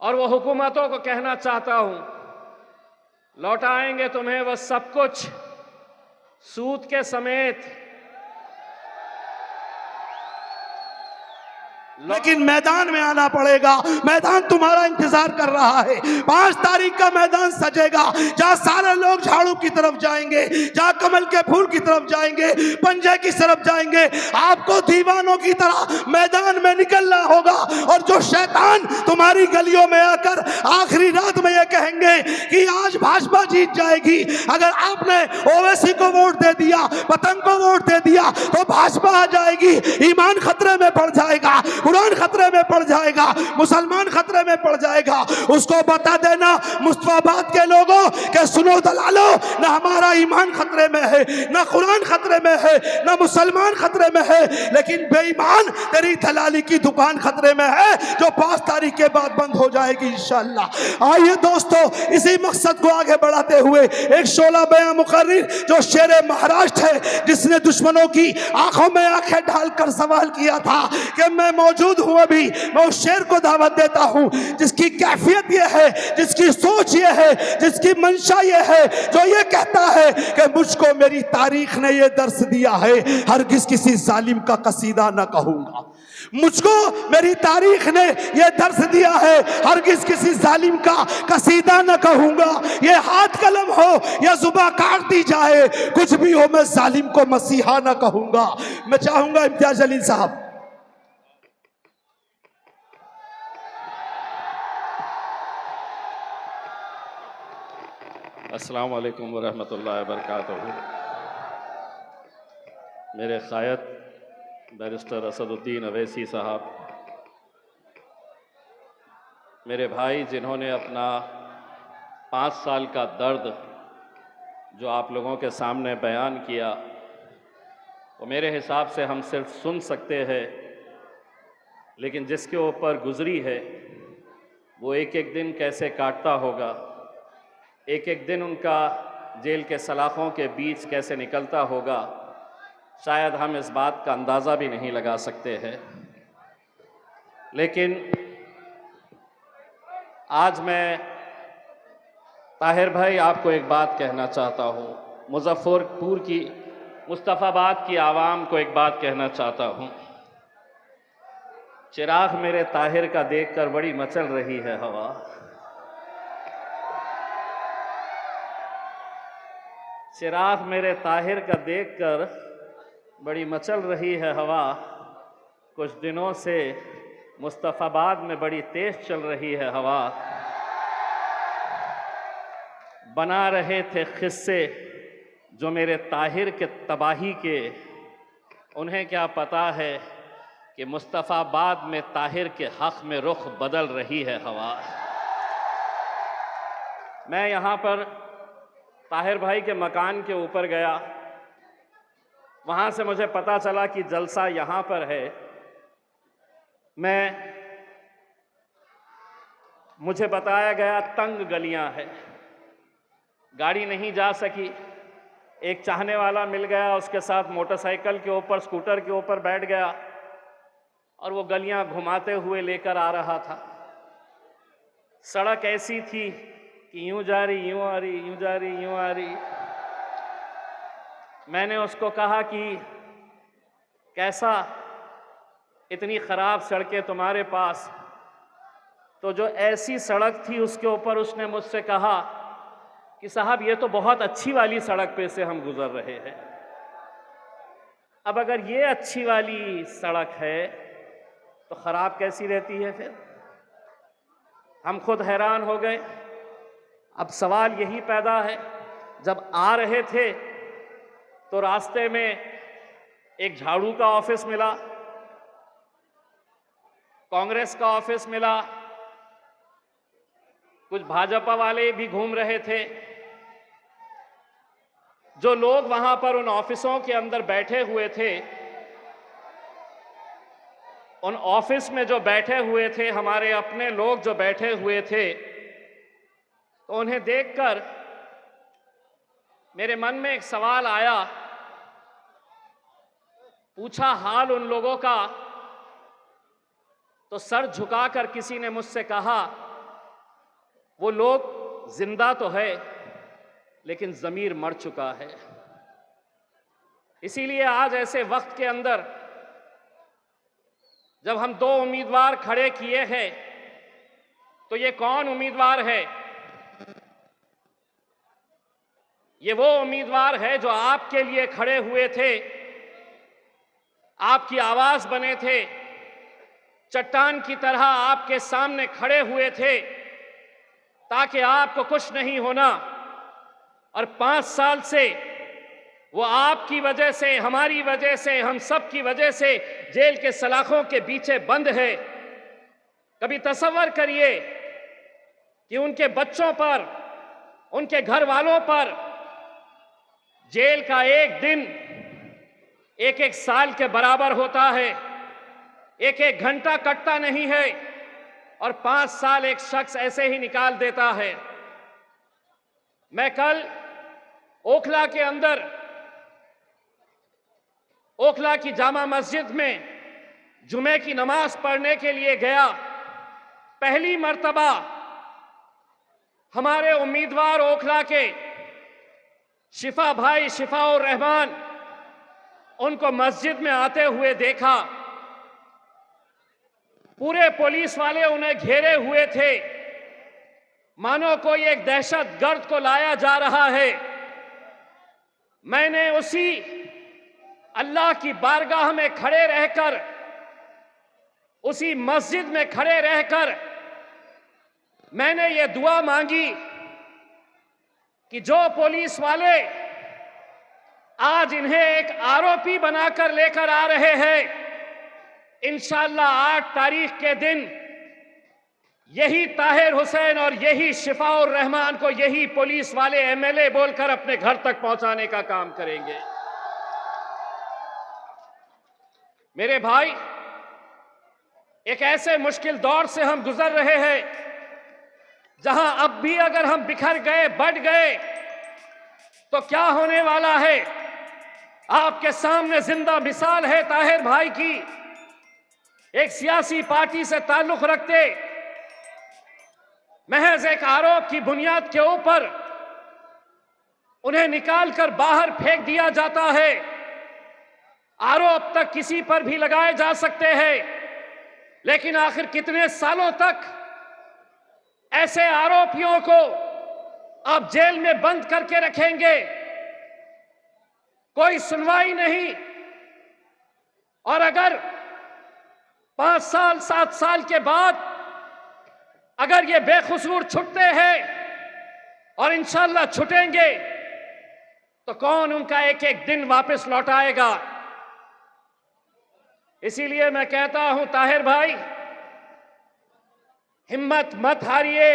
और वो हुकूमतों को कहना चाहता हूं, लौटाएंगे तुम्हें वो सब कुछ सूद के समेत, लेकिन मैदान में आना पड़ेगा। मैदान तुम्हारा इंतजार कर रहा है। 5 तारीख का मैदान सजेगा, जहां सारे लोग झाड़ू की तरफ जाएंगे, जहां कमल के फूल की तरफ जाएंगे, पंजे की तरफ जाएंगे। आपको दीवानों की तरह मैदान में निकलना होगा। और जो शैतान तुम्हारी गलियों में आकर आखिरी रात में यह कहेंगे कि आज भाजपा जीत जाएगी, अगर आपने ओवैसी को वोट दे दिया, पतंग को वोट दे दिया, तो भाजपा आ जाएगी। ईमान खतरे में पड़ जाएगा, कुरान खतरे में पड़ जाएगा, मुसलमान खतरे में पड़ जाएगा। उसको बता देना मुस्तफाबाद के लोगों कि सुनो दलालो, ना हमारा ईमान खतरे में है, ना कुरान खतरे में है, ना मुसलमान खतरे में है, लेकिन बेईमान तेरी दलाली की दुकान खतरे में है, जो 5 तारीख के बाद बंद हो जाएगी इंशाअल्लाह। आइए दोस्तों, इसी मकसद को आगे बढ़ाते हुए एक शोला बयां मुकर्रिर जो शेर महाराष्ट्र है, जिसने दुश्मनों की आंखों में आंखें डालकर सवाल किया था कि मैं मौजूद हूं, अभी मैं उस शेर को दावत देता हूं जिसकी कैफियत यह है, जिसकी सोच यह है, जिसकी मंशा यह है, जो ये कहता है कि मुझको मेरी तारीख ने यह दर्स दिया है, हरगिज किसी जालिम का कसीदा न कहूंगा। मुझको मेरी तारीख ने यह दर्स दिया है, हरगिज किसी जालिम का कसीदा न कहूंगा। ये हाथ कलम हो या जुबान काट दी जाए, कुछ भी हो मैं जालिम को मसीहा न कहूंगा। मैं चाहूंगा इम्तियाज जलील साहब। अस्सलाम वालेकुम वरहमतुल्लाहि वबरकातुहू। मेरे क़ायद बैरिस्टर असदुद्दीन अवैसी साहब, मेरे भाई जिन्होंने अपना 5 साल का दर्द जो आप लोगों के सामने बयान किया, वो मेरे हिसाब से हम सिर्फ सुन सकते हैं, लेकिन जिसके ऊपर गुजरी है वो एक एक दिन कैसे काटता होगा, एक एक दिन उनका जेल के सलाखों के बीच कैसे निकलता होगा, शायद हम इस बात का अंदाज़ा भी नहीं लगा सकते हैं। लेकिन आज मैं ताहिर भाई आपको एक बात कहना चाहता हूँ, मुजफ्फरपुर की मुस्तफ़ाबाद की आवाम को एक बात कहना चाहता हूँ। चिराग मेरे ताहिर का देखकर बड़ी मचल रही है हवा, चिराग मेरे ताहिर का देखकर बड़ी मचल रही है हवा। कुछ दिनों से मुस्तफ़ाबाद में बड़ी तेज़ चल रही है हवा। बना रहे थे किस्से जो मेरे ताहिर के तबाही के, उन्हें क्या पता है कि मुस्तफ़ाबाद में ताहिर के हक़ में रुख बदल रही है हवा। मैं यहाँ पर ताहिर भाई के मकान के ऊपर गया, वहाँ से मुझे पता चला कि जलसा यहाँ पर है। मुझे बताया गया तंग गलियाँ है, गाड़ी नहीं जा सकी। एक चाहने वाला मिल गया, उसके साथ मोटरसाइकिल के ऊपर स्कूटर के ऊपर बैठ गया और वो गलियाँ घुमाते हुए लेकर आ रहा था। सड़क ऐसी थी कि यूं जा रही, यूं आ रही, यूं जा रही, यूं आ रही। मैंने उसको कहा कि कैसा, इतनी ख़राब सड़कें तुम्हारे पास? तो जो ऐसी सड़क थी उसके ऊपर उसने मुझसे कहा कि साहब ये तो बहुत अच्छी वाली सड़क पे से हम गुज़र रहे हैं। अब अगर ये अच्छी वाली सड़क है तो ख़राब कैसी रहती है फिर? हम खुद हैरान हो गए। अब सवाल यही पैदा है, जब आ रहे थे तो रास्ते में एक झाड़ू का ऑफिस मिला, कांग्रेस का ऑफिस मिला, कुछ भाजपा वाले भी घूम रहे थे। जो लोग वहां पर उन ऑफिसों के अंदर बैठे हुए थे, उन ऑफिस में जो बैठे हुए थे हमारे अपने लोग जो बैठे हुए थे, तो उन्हें देखकर मेरे मन में एक सवाल आया। पूछा हाल उन लोगों का, तो सर झुकाकर किसी ने मुझसे कहा वो लोग जिंदा तो है लेकिन ज़मीर मर चुका है। इसीलिए आज ऐसे वक्त के अंदर जब हम दो उम्मीदवार खड़े किए हैं, तो ये कौन उम्मीदवार है? ये वो उम्मीदवार है जो आपके लिए खड़े हुए थे, आपकी आवाज बने थे, चट्टान की तरह आपके सामने खड़े हुए थे ताकि आपको कुछ नहीं होना। और 5 साल से वो आपकी वजह से, हमारी वजह से, हम सब की वजह से जेल के सलाखों के पीछे बंद है। कभी तसव्वुर करिए कि उनके बच्चों पर, उनके घर वालों पर जेल का एक दिन एक एक साल के बराबर होता है, एक एक घंटा कटता नहीं है और 5 साल एक शख्स ऐसे ही निकाल देता है। मैं कल ओखला के अंदर, ओखला की जामा मस्जिद में जुमे की नमाज पढ़ने के लिए गया। पहली मर्तबा हमारे उम्मीदवार ओखला के शिफा भाई, शिफाउर रहमान, उनको मस्जिद में आते हुए देखा। पूरे पुलिस वाले उन्हें घेरे हुए थे, मानो कोई एक दहशत गर्द को लाया जा रहा है। मैंने उसी अल्लाह की बारगाह में खड़े रहकर, उसी मस्जिद में खड़े रहकर मैंने ये दुआ मांगी कि जो पुलिस वाले आज इन्हें एक आरोपी बनाकर लेकर आ रहे हैं, इंशाअल्लाह 8 तारीख के दिन यही ताहिर हुसैन और यही शिफाउर रहमान को यही पुलिस वाले एमएलए बोलकर अपने घर तक पहुंचाने का काम करेंगे। मेरे भाई, एक ऐसे मुश्किल दौर से हम गुजर रहे हैं जहां अब भी अगर हम बिखर गए, बढ़ गए तो क्या होने वाला है? आपके सामने जिंदा मिसाल है ताहिर भाई की। एक सियासी पार्टी से ताल्लुक रखते, महज एक आरोप की बुनियाद के ऊपर उन्हें निकालकर बाहर फेंक दिया जाता है। आरोप तक किसी पर भी लगाए जा सकते हैं, लेकिन आखिर कितने सालों तक ऐसे आरोपियों को आप जेल में बंद करके रखेंगे? कोई सुनवाई नहीं। और अगर 5 साल 7 साल के बाद अगर ये बेकसूर छुटते हैं, और इंशाअल्लाह छुटेंगे, तो कौन उनका एक एक दिन वापस लौटाएगा? इसीलिए मैं कहता हूं ताहिर भाई, हिम्मत मत हारिए।